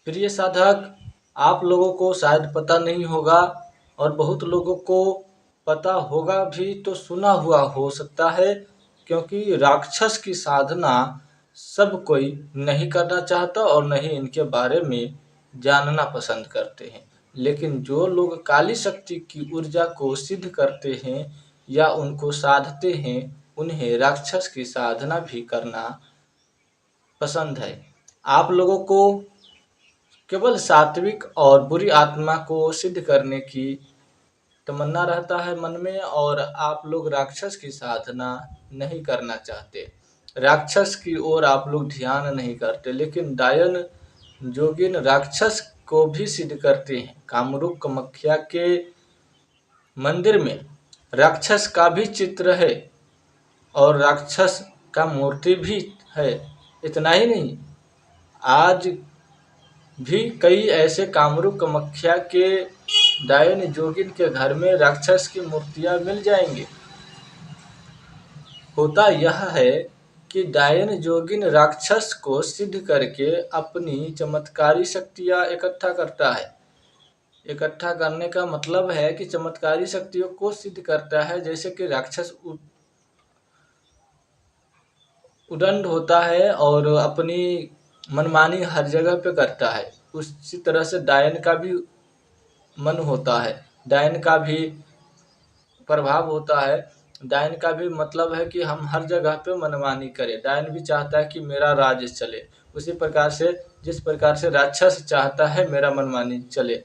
प्रिय साधक, आप लोगों को शायद पता नहीं होगा और बहुत लोगों को पता होगा भी तो सुना हुआ हो सकता है, क्योंकि राक्षस की साधना सब कोई नहीं करना चाहता और न ही इनके बारे में जानना पसंद करते हैं। लेकिन जो लोग काली शक्ति की ऊर्जा को सिद्ध करते हैं या उनको साधते हैं, उन्हें राक्षस की साधना भी करना पसंद है। आप लोगों को केवल सात्विक और बुरी आत्मा को सिद्ध करने की तमन्ना रहता है मन में, और आप लोग राक्षस की साधना नहीं करना चाहते। राक्षस की ओर आप लोग ध्यान नहीं करते, लेकिन डायन जोगिन राक्षस को भी सिद्ध करते हैं। कामरूप कामाख्या के मंदिर में राक्षस का भी चित्र है और राक्षस का मूर्ति भी है। इतना ही नहीं, आज भी कई ऐसे कामरूप कामाख्या के डायन जोगिन के घर में राक्षस की मूर्तियां मिल जाएंगी। होता यह है कि डायन जोगिन राक्षस को सिद्ध करके अपनी चमत्कारी शक्तियां इकट्ठा करता है। इकट्ठा करने का मतलब है कि चमत्कारी शक्तियों को सिद्ध करता है। जैसे कि राक्षस उदंड होता है और अपनी मनमानी हर जगह पे करता है, उसी तरह से डायन का भी मन होता है, डायन का भी प्रभाव होता है। डायन का भी मतलब है कि हम हर जगह पे मनमानी करें। डायन भी चाहता है कि मेरा राज्य चले, उसी प्रकार से जिस प्रकार से राक्षस चाहता है मेरा मनमानी चले।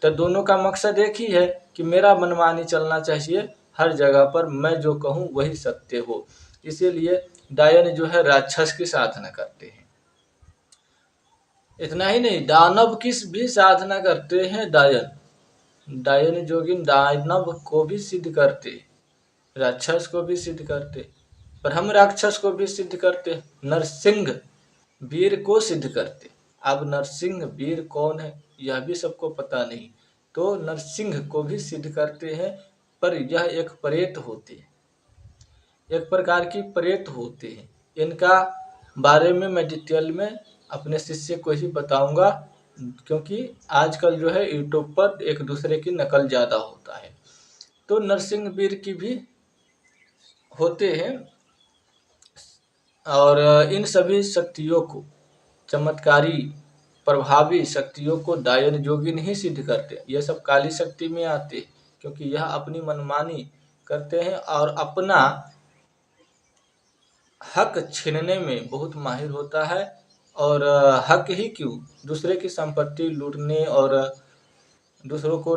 तो दोनों का मकसद एक ही है कि मेरा मनमानी चलना चाहिए, हर जगह पर मैं जो कहूँ वही सत्य हो। इसीलिए डायन जो है राक्षस की साधना करते हैं। इतना ही नहीं, दानव की भी साधना करते हैं डायन। डायन जोगिन दानव को भी सिद्ध करते, राक्षस को भी सिद्ध करते, पर हम राक्षस को भी सिद्ध करते, नरसिंह वीर को सिद्ध करते। अब नरसिंह वीर कौन है यह भी सबको पता नहीं, तो नरसिंह को भी सिद्ध करते हैं। पर यह एक प्रेत होते हैं, एक प्रकार की प्रेत होते हैं। इनका बारे में मैं डिटेल में अपने शिष्य को ही बताऊंगा, क्योंकि आजकल जो है यूट्यूब पर एक दूसरे की नकल ज़्यादा होता है। तो नरसिंह वीर की भी होते हैं, और इन सभी शक्तियों को, चमत्कारी प्रभावी शक्तियों को डायन जोगिन ही सिद्ध करते हैं। यह सब काली शक्ति में आते हैं, क्योंकि यह अपनी मनमानी करते हैं और अपना हक छीनने में बहुत माहिर होता है। और हक ही क्यों, दूसरे की संपत्ति लूटने और दूसरों को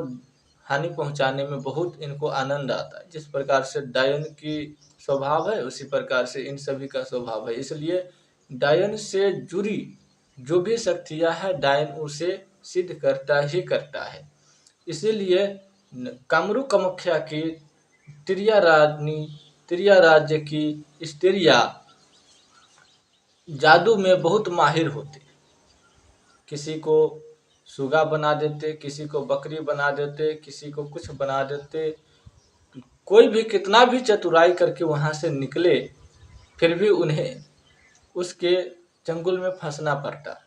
हानि पहुंचाने में बहुत इनको आनंद आता है। जिस प्रकार से डायन की स्वभाव है, उसी प्रकार से इन सभी का स्वभाव है। इसलिए डायन से जुड़ी जो भी शक्तियां हैं, डायन उसे सिद्ध करता ही करता है। इसीलिए कामरूप कामाख्या की त्रिया रानी, त्रिया राज्य की स्त्रियां जादू में बहुत माहिर होते। किसी को सुगा बना देते, किसी को बकरी बना देते, किसी को कुछ बना देते। कोई भी कितना भी चतुराई करके वहां से निकले, फिर भी उन्हें उसके चंगुल में फंसना पड़ता,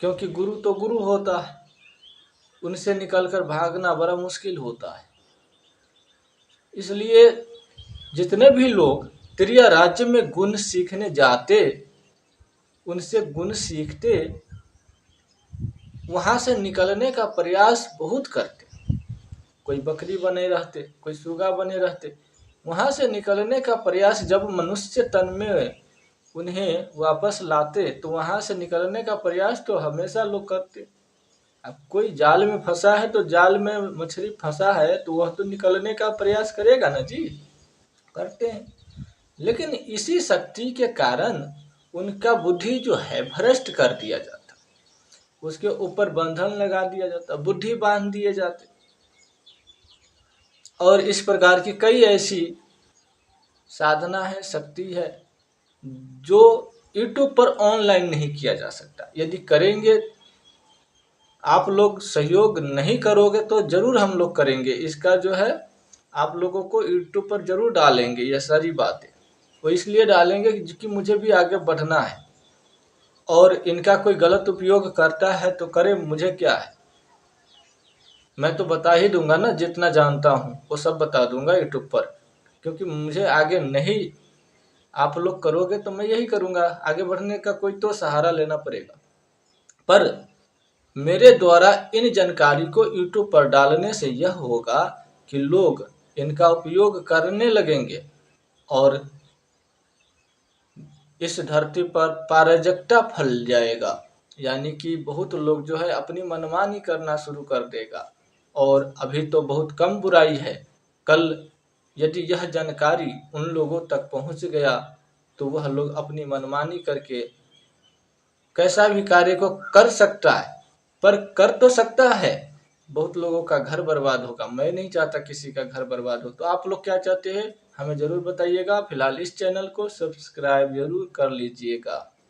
क्योंकि गुरु तो गुरु होता है, उनसे निकलकर भागना बड़ा मुश्किल होता है। इसलिए जितने भी लोग त्रिया राज्य में गुण सीखने जाते, उनसे गुण सीखते, वहां से निकलने का प्रयास बहुत करते। कोई बकरी बने रहते, कोई सुगा बने रहते। वहां से निकलने का प्रयास जब मनुष्य तन में उन्हें वापस लाते, तो वहां से निकलने का प्रयास तो हमेशा लोग करते। अब कोई जाल में फंसा है, तो जाल में मछली फंसा है तो वह तो निकलने का प्रयास करेगा ना जी, करते हैं। लेकिन इसी शक्ति के कारण उनका बुद्धि जो है भ्रष्ट कर दिया जाता, उसके ऊपर बंधन लगा दिया जाता, बुद्धि बांध दिए जाते। और इस प्रकार की कई ऐसी साधना है, शक्ति है, जो यूट्यूब पर ऑनलाइन नहीं किया जा सकता। यदि करेंगे, आप लोग सहयोग नहीं करोगे तो जरूर हम लोग करेंगे। इसका जो है आप लोगों को यूट्यूब पर जरूर डालेंगे, यह सारी बातें। वो इसलिए डालेंगे कि मुझे भी आगे बढ़ना है। और इनका कोई गलत उपयोग करता है तो करे, मुझे क्या है। मैं तो बता ही दूंगा ना, जितना जानता हूँ वो सब बता दूंगा यूट्यूब पर, क्योंकि मुझे आगे नहीं आप लोग करोगे तो मैं यही करूंगा। आगे बढ़ने का कोई तो सहारा लेना पड़ेगा। पर मेरे द्वारा इन जानकारी को यूट्यूब पर डालने से यह होगा कि लोग इनका उपयोग करने लगेंगे और इस धरती पर पारदर्शिता फैल जाएगा। यानी कि बहुत लोग जो है अपनी मनमानी करना शुरू कर देगा। और अभी तो बहुत कम बुराई है, कल यदि यह जानकारी उन लोगों तक पहुंच गया तो वह लोग अपनी मनमानी करके कैसा भी कार्य को कर सकता है। पर कर तो सकता है, बहुत लोगों का घर बर्बाद होगा। मैं नहीं चाहता किसी का घर बर्बाद हो। तो आप लोग क्या चाहते हैं हमें जरूर बताइएगा। फिलहाल इस चैनल को सब्सक्राइब जरूर कर लीजिएगा।